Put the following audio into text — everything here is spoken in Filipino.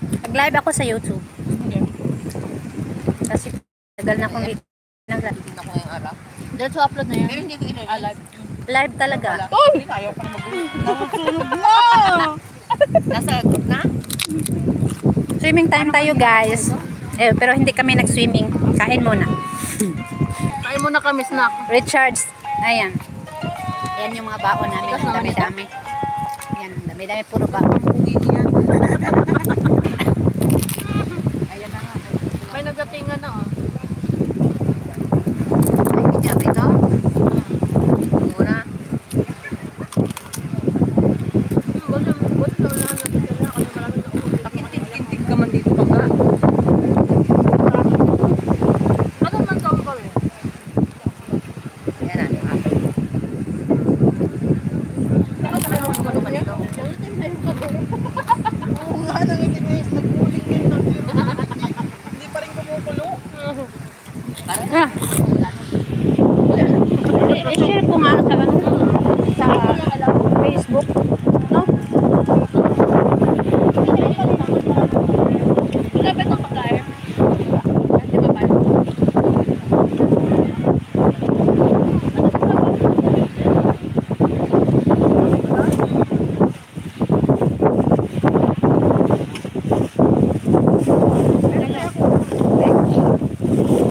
Nag-live ako sa YouTube. Kasi tagal na akong nag-live. Hindi na ko ngayong araw. Diretso upload na yan. Pero hindi ko live. Live talaga. Uy! Ayaw pa na mag-ulog na! Nasa group na? Swimming time tayo guys. Eh, pero hindi kami nag-swimming. Kain muna. Kain muna kami snack. Richards. Ayan. Ayan yung mga baon namin. Ang dami-dami. Ayan, ang dami-dami. Puro baon. Ayan na nga. May nagdatingan na oh. Ay, kanya ito. Mura. Pakintig-kintig ka man dito pa ka. Ano man kang kami? Ayan na, di ba? Oo nga, nangikinis. Nagpuling yun. Hindi pa rin kumukulo. Ah. I-share ko nga sa Facebook. No? Dapat ang pagkain.